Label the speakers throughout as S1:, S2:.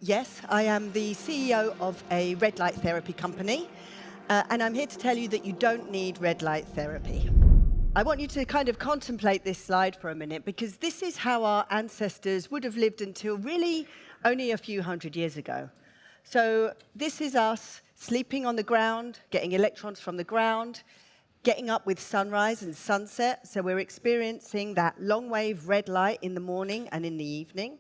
S1: Yes, I am the CEO of a red light therapy company, and I'm here to tell you that you don't need red light therapy. I want you to kind of contemplate this slide for a minute, because this is how our ancestors would have lived until really only a few hundred years ago. So this is us sleeping on the ground, getting electrons from the ground, getting up with sunrise and sunset, so we're experiencing that long-wave red light in the morning and in the evening.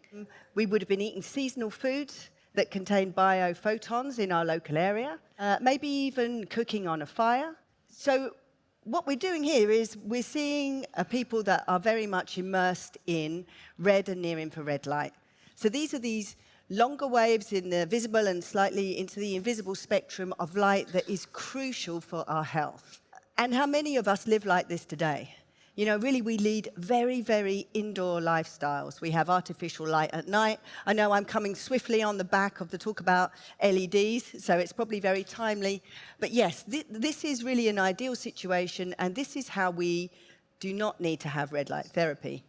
S1: We would have been eating seasonal foods that contain biophotons in our local area, maybe even cooking on a fire. So what we're doing here is we're seeing people that are very much immersed in red and near-infrared light. So these are these longer waves in the visible and slightly into the invisible spectrum of light that is crucial for our health. And how many of us live like this today? You know, really, we lead very, very indoor lifestyles. We have artificial light at night. I know I'm coming swiftly on the back of the talk about LEDs, so it's probably very timely. But yes, this is really an ideal situation, and this is how we do not need to have red light therapy.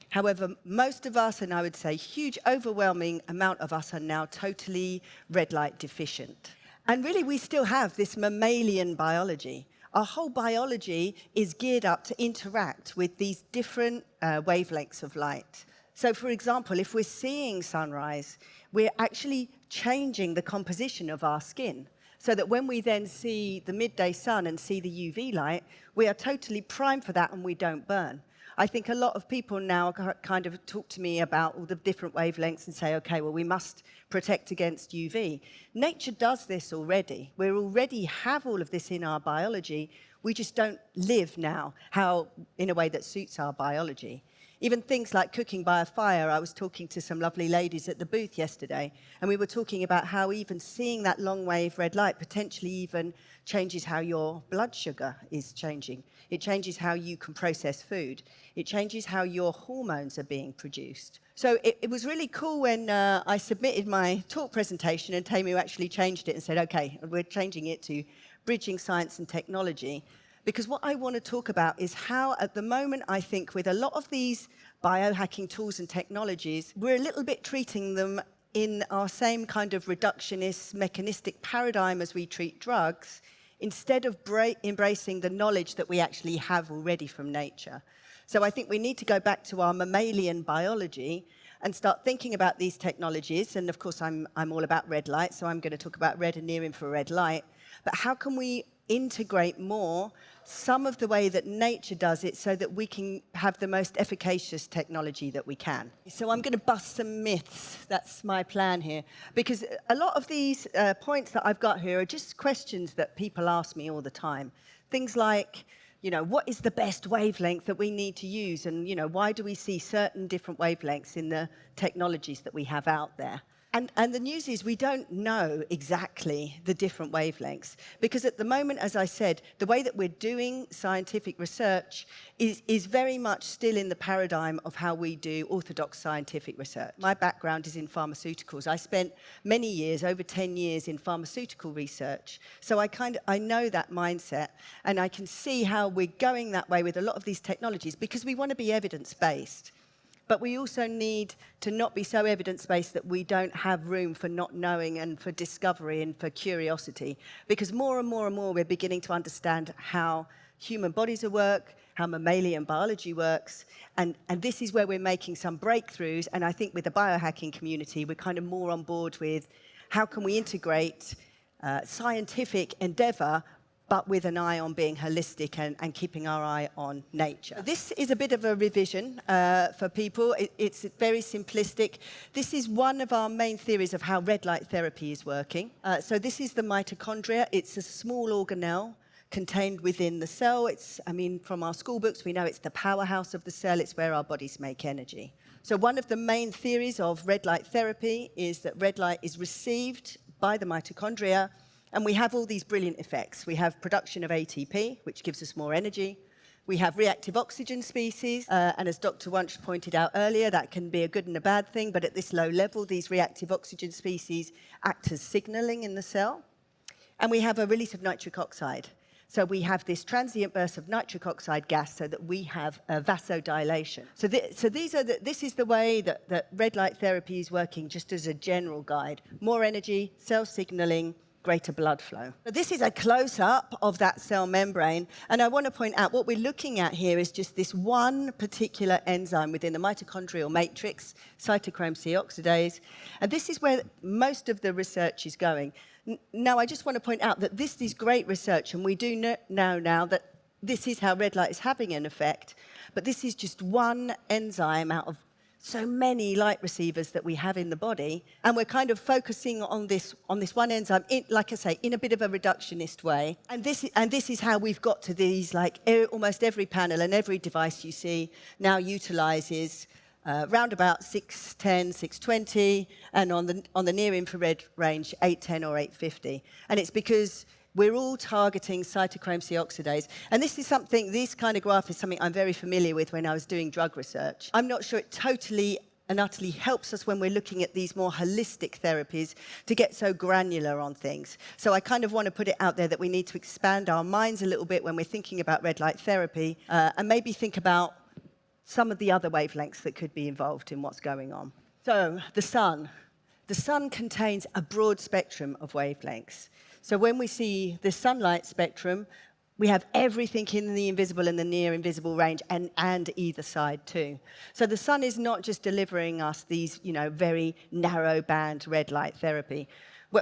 S1: However, most of us, and I would say huge, overwhelming amount of us, are now totally red light deficient. And really, we still have this mammalian biology. Our whole biology is geared up to interact with these different wavelengths of light. So, for example, if we're seeing sunrise, we're actually changing the composition of our skin, so that when we then see the midday sun and see the UV light, we are totally primed for that and we don't burn. I think a lot of people now kind of talk to me about all the different wavelengths and say, okay, well, we must protect against UV. Nature does this already. We already have all of this in our biology. We just don't live now in a way that suits our biology. Even things like cooking by a fire. I was talking to some lovely ladies at the booth yesterday, and we were talking about how even seeing that long wave red light potentially even changes how your blood sugar is changing. It changes how you can process food. It changes how your hormones are being produced. So it was really cool when I submitted my talk presentation and Tamu actually changed it and said, okay, we're changing it to Bridging Science and Technology. Because what I want to talk about is how, at the moment, I think with a lot of these biohacking tools and technologies, we're a little bit treating them in our same kind of reductionist, mechanistic paradigm as we treat drugs, instead of embracing the knowledge that we actually have already from nature. So I think we need to go back to our mammalian biology and start thinking about these technologies. And of course, I'm all about red light, so I'm going to talk about red and near-infrared light. But how can we integrate more some of the way that nature does it so that we can have the most efficacious technology that we can? So I'm going to bust some myths. That's my plan here. Because a lot of these points that I've got here are just questions that people ask me all the time. Things like, you know, what is the best wavelength that we need to use? And, you know, why do we see certain different wavelengths in the technologies that we have out there? And the news is we don't know exactly the different wavelengths, because at the moment, as I said, the way that we're doing scientific research is very much still in the paradigm of how we do orthodox scientific research. My background is in pharmaceuticals. I spent many years, over 10 years, in pharmaceutical research. So I know that mindset, and I can see how we're going that way with a lot of these technologies, because we want to be evidence-based. But we also need to not be so evidence-based that we don't have room for not knowing and for discovery and for curiosity. Because more and more and more we're beginning to understand how human bodies work, how mammalian biology works, and this is where we're making some breakthroughs. And I think with the biohacking community, we're kind of more on board with how can we integrate scientific endeavor but with an eye on being holistic and keeping our eye on nature. This is a bit of a revision for people. It's very simplistic. This is one of our main theories of how red light therapy is working. So this is the mitochondria. It's a small organelle contained within the cell. From our school books, we know it's the powerhouse of the cell. It's where our bodies make energy. So one of the main theories of red light therapy is that red light is received by the mitochondria, and we have all these brilliant effects. We have production of ATP, which gives us more energy. We have reactive oxygen species, and as Dr. Wunsch pointed out earlier, that can be a good and a bad thing, but at this low level, these reactive oxygen species act as signaling in the cell. And we have a release of nitric oxide. So we have this transient burst of nitric oxide gas so that we have a vasodilation. So this is the way that red light therapy is working, just as a general guide. More energy, cell signaling, greater blood flow. So this is a close-up of that cell membrane, and I want to point out what we're looking at here is just this one particular enzyme within the mitochondrial matrix, cytochrome C oxidase, and this is where most of the research is going. Now, I just want to point out that this is great research, and we do know now that this is how red light is having an effect, but this is just one enzyme out of so many light receivers that we have in the body, and we're kind of focusing on this one enzyme, like I say, in a bit of a reductionist way. And this is how we've got to these, like almost every panel and every device you see now utilizes round about 610, 620, and on the near infrared range, 810 or 850. And it's because we're all targeting cytochrome C oxidase. And this kind of graph is something I'm very familiar with when I was doing drug research. I'm not sure it totally and utterly helps us when we're looking at these more holistic therapies to get so granular on things. So I kind of want to put it out there that we need to expand our minds a little bit when we're thinking about red light therapy, and maybe think about some of the other wavelengths that could be involved in what's going on. So the sun. The sun contains a broad spectrum of wavelengths. So when we see the sunlight spectrum, we have everything in the invisible and the near invisible range, and either side too. So the sun is not just delivering us these, very narrow band red light therapy.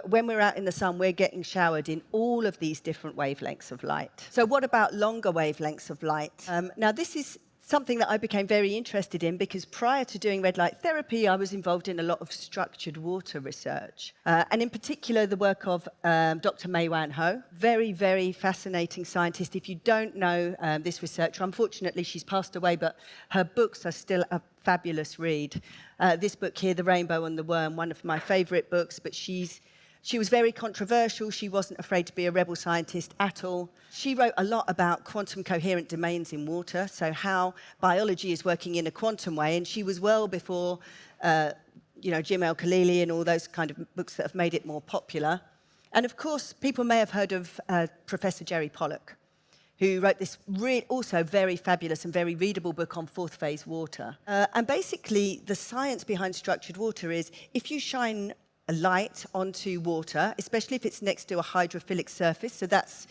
S1: When we're out in the sun, we're getting showered in all of these different wavelengths of light. So what about longer wavelengths of light? Now this is something that I became very interested in because prior to doing red light therapy, I was involved in a lot of structured water research. And in particular, the work of Dr. Mei-Wan Ho, very, very fascinating scientist. If you don't know this researcher, unfortunately, she's passed away, but her books are still a fabulous read. This book here, The Rainbow and the Worm, one of my favorite books, but she was very controversial. She wasn't afraid to be a rebel scientist at all. She wrote a lot about quantum coherent domains in water, so how biology is working in a quantum way, and she was well before Jim Al-Khalili and all those kind of books that have made it more popular. And of course, people may have heard of Professor Jerry Pollack, who wrote this also very fabulous and very readable book on fourth phase water. And basically, the science behind structured water is if you shine a light onto water, especially if it's next to a hydrophilic surface, so that's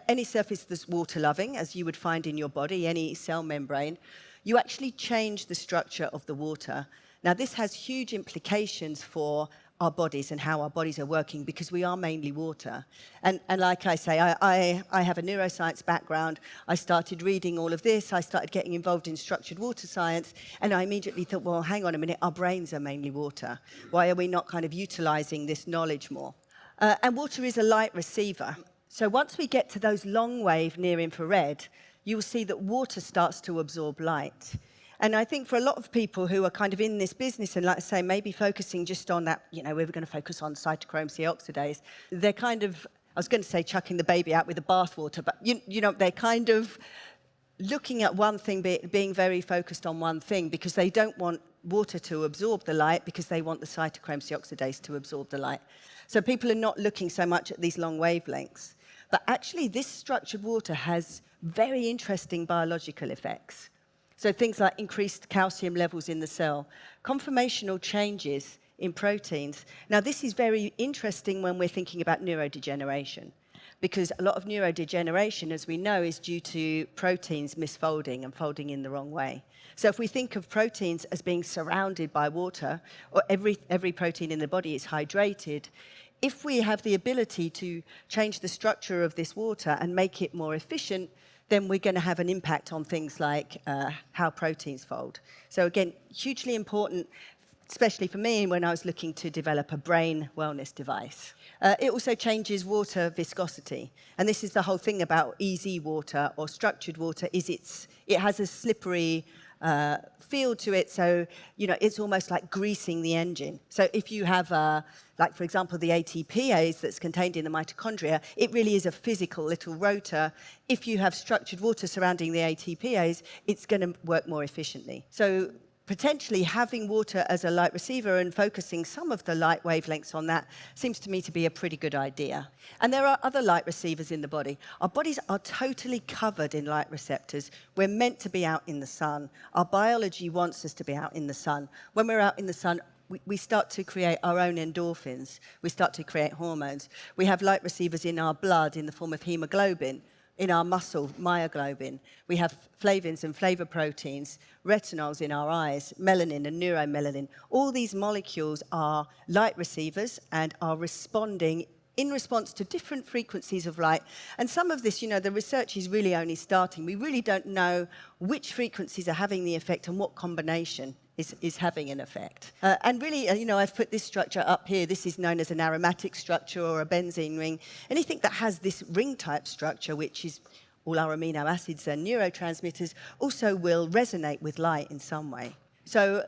S1: any surface that's water-loving, as you would find in your body, any cell membrane, you actually change the structure of the water. Now, this has huge implications for our bodies and how our bodies are working because we are mainly water. And like I say, I have a neuroscience background. I started reading all of this. I started getting involved in structured water science, and I immediately thought, well, hang on a minute, our brains are mainly water. Why are we not kind of utilizing this knowledge more? And water is a light receiver. So once we get to those long wave near infrared, you'll see that water starts to absorb light. And I think for a lot of people who are kind of in this business and, like I say, maybe focusing just on that, we're going to focus on cytochrome C oxidase, they're kind of, I was going to say chucking the baby out with the bathwater, but, they're kind of looking at one thing, being very focused on one thing because they don't want water to absorb the light because they want the cytochrome C oxidase to absorb the light. So people are not looking so much at these long wavelengths. But actually, this structured water has very interesting biological effects. So things like increased calcium levels in the cell, conformational changes in proteins. Now, this is very interesting when we're thinking about neurodegeneration, because a lot of neurodegeneration, as we know, is due to proteins misfolding and folding in the wrong way. So if we think of proteins as being surrounded by water, or every protein in the body is hydrated, if we have the ability to change the structure of this water and make it more efficient, then we're going to have an impact on things like how proteins fold. So again, hugely important, especially for me when I was looking to develop a brain wellness device. It also changes water viscosity. And this is the whole thing about easy water or structured water, is it has a slippery feel to it, so it's almost like greasing the engine. So if you have, like for example, the ATPase that's contained in the mitochondria, it really is a physical little rotor. If you have structured water surrounding the ATPase, it's going to work more efficiently. So potentially having water as a light receiver and focusing some of the light wavelengths on that seems to me to be a pretty good idea. And there are other light receivers in the body. Our bodies are totally covered in light receptors. We're meant to be out in the sun. Our biology wants us to be out in the sun. When we're out in the sun, we start to create our own endorphins. We start to create hormones. We have light receivers in our blood in the form of hemoglobin, in our muscle, myoglobin. We have flavins and flavoproteins, retinols in our eyes, melanin and neuromelanin. All these molecules are light receivers and are responding in response to different frequencies of light. And some of this, the research is really only starting. We really don't know which frequencies are having the effect and what combination is having an effect. And really, I've put this structure up here. This is known as an aromatic structure or a benzene ring. Anything that has this ring-type structure, which is all our amino acids and neurotransmitters, also will resonate with light in some way. So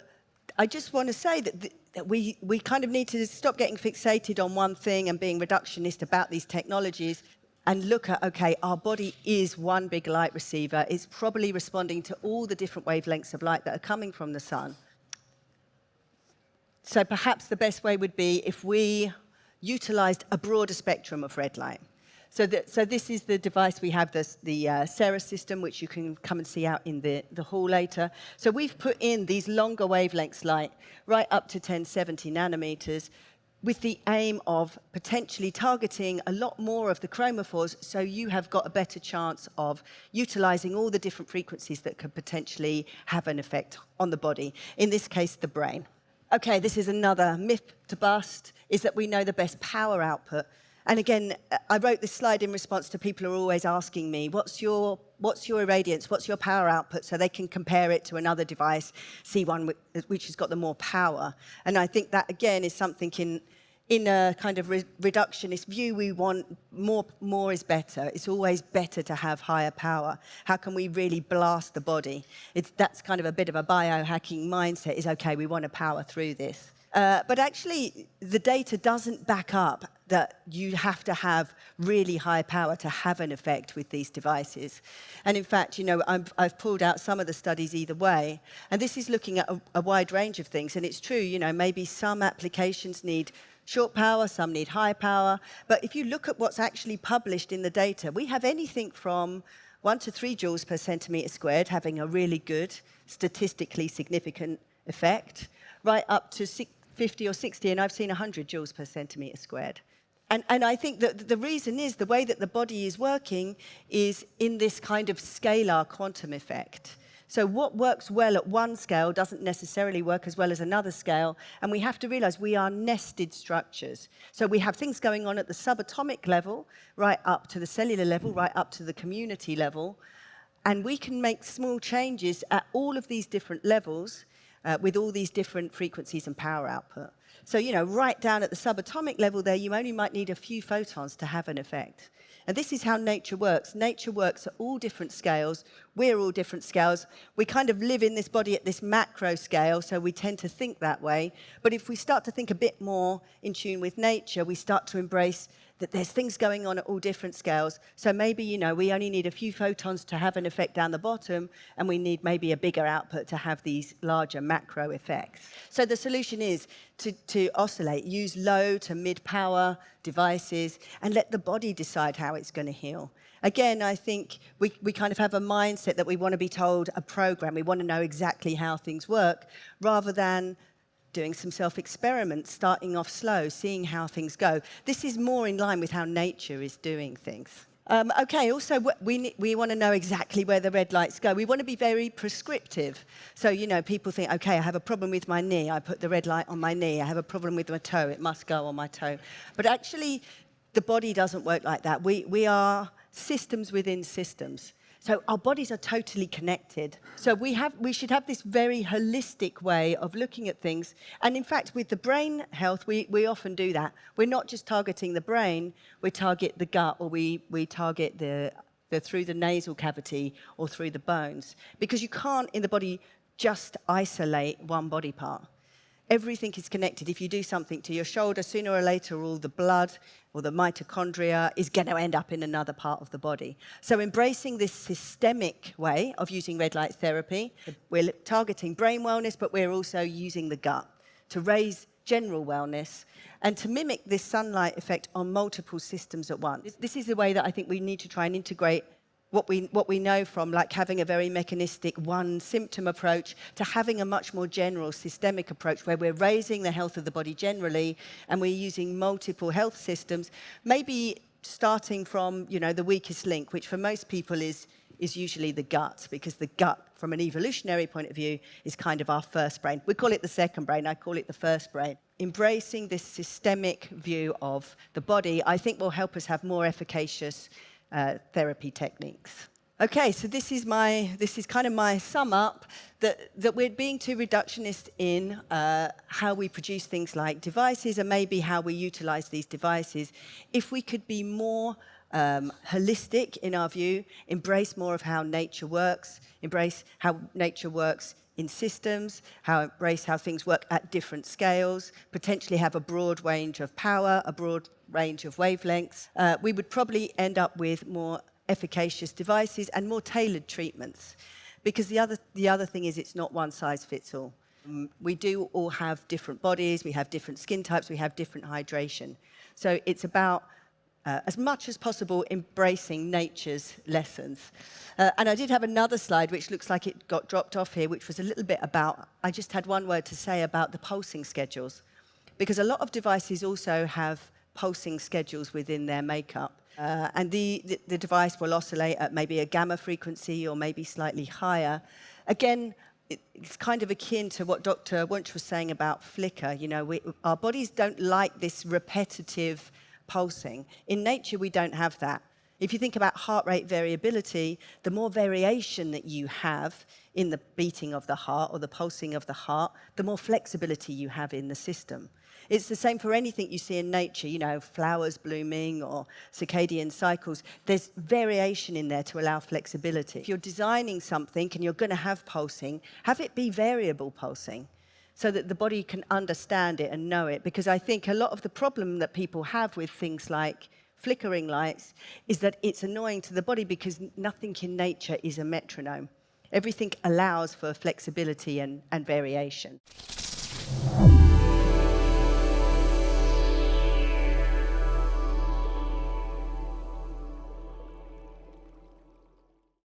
S1: I just want to say that we kind of need to stop getting fixated on one thing and being reductionist about these technologies and look at, okay, our body is one big light receiver. It's probably responding to all the different wavelengths of light that are coming from the sun. So perhaps the best way would be if we utilized a broader spectrum of red light. So this is the device we have, the Ceres system, which you can come and see out in the hall later. So we've put in these longer wavelengths light, right up to 1070 nanometers, with the aim of potentially targeting a lot more of the chromophores, so you have got a better chance of utilizing all the different frequencies that could potentially have an effect on the body, in this case, the brain. Okay, this is another myth to bust, is that we know the best power output. And again, I wrote this slide in response to people who are always asking me, what's your irradiance, what's your power output, so they can compare it to another device, see one which has got the more power. And I think that, again, is something in a kind of reductionist view, we want more is better. It's always better to have higher power. How can we really blast the body? That's kind of a bit of a biohacking mindset, is, okay, we want to power through this. But actually, the data doesn't back up that you have to have really high power to have an effect with these devices. And in fact, I've pulled out some of the studies either way. And this is looking at a wide range of things. And it's true, maybe some applications need short power, some need high power. But if you look at what's actually published in the data, we have anything from 1 to 3 joules per centimetre squared having a really good, statistically significant effect, right up to 50 or 60, and I've seen 100 joules per centimetre squared. And I think that the reason is the way that the body is working is in this kind of scalar quantum effect. So what works well at one scale doesn't necessarily work as well as another scale, and we have to realize we are nested structures. So we have things going on at the subatomic level, right up to the cellular level, right up to the community level, and we can make small changes at all of these different levels with all these different frequencies and power output. So, right down at the subatomic level there, you only might need a few photons to have an effect. And this is how nature works. Nature works at all different scales. We're all different scales. We kind of live in this body at this macro scale, so we tend to think that way. But if we start to think a bit more in tune with nature, we start to embrace that there's things going on at all different scales. So maybe, we only need a few photons to have an effect down the bottom, and we need maybe a bigger output to have these larger macro effects. So the solution is to oscillate, use low to mid-power devices, and let the body decide how it's going to heal. Again, I think we kind of have a mindset that we want to be told a program. We want to know exactly how things work, rather than doing some self-experiments, starting off slow, seeing how things go. This is more in line with how nature is doing things. Okay, also, we want to know exactly where the red lights go. We want to be very prescriptive. So, people think, okay, I have a problem with my knee, I put the red light on my knee. I have a problem with my toe, it must go on my toe. But actually, the body doesn't work like that. We are systems within systems. So our bodies are totally connected. So we should have this very holistic way of looking at things. And in fact, with the brain health, we often do that. We're not just targeting the brain, we target the gut, or we target the through the nasal cavity or through the bones. Because you can't, in the body, just isolate one body part. Everything is connected. If you do something to your shoulder, sooner or later, all the blood or the mitochondria is going to end up in another part of the body. So embracing this systemic way of using red light therapy, we're targeting brain wellness, but we're also using the gut to raise general wellness and to mimic this sunlight effect on multiple systems at once. This is the way that I think we need to try and integrate what we know from like having a very mechanistic one symptom approach to having a much more general systemic approach where we're raising the health of the body generally and we're using multiple health systems, maybe starting from, you know, the weakest link, which for most people is usually the gut, because the gut, from an evolutionary point of view, is kind of our first brain. We call it the second brain, I call it the first brain. Embracing this systemic view of the body, I think will help us have more efficacious therapy techniques. Okay, so this is kind of my sum up, that we're being too reductionist in how we produce things like devices and maybe how we utilize these devices. If we could be more holistic in our view, embrace more of how nature works, embrace how nature works in systems, embrace how things work at different scales, potentially have a broad range of power, a broad range of wavelengths, we would probably end up with more efficacious devices and more tailored treatments. Because the other thing is it's not one size fits all. We do all have different bodies, we have different skin types, we have different hydration. So it's about as much as possible embracing nature's lessons. And I did have another slide which looks like it got dropped off here, which was a little bit about, I just had one word to say about the pulsing schedules. Because a lot of devices also have pulsing schedules within their makeup. And the device will oscillate at maybe a gamma frequency or maybe slightly higher. Again, it's kind of akin to what Dr. Wunsch was saying about flicker. You know, our bodies don't like this repetitive pulsing. In nature, we don't have that. If you think about heart rate variability, the more variation that you have in the beating of the heart or the pulsing of the heart, the more flexibility you have in the system. It's the same for anything you see in nature, you know, flowers blooming or circadian cycles. There's variation in there to allow flexibility. If you're designing something and you're going to have pulsing, have it be variable pulsing so that the body can understand it and know it. Because I think a lot of the problem that people have with things like flickering lights is that it's annoying to the body because nothing in nature is a metronome. Everything allows for flexibility and variation.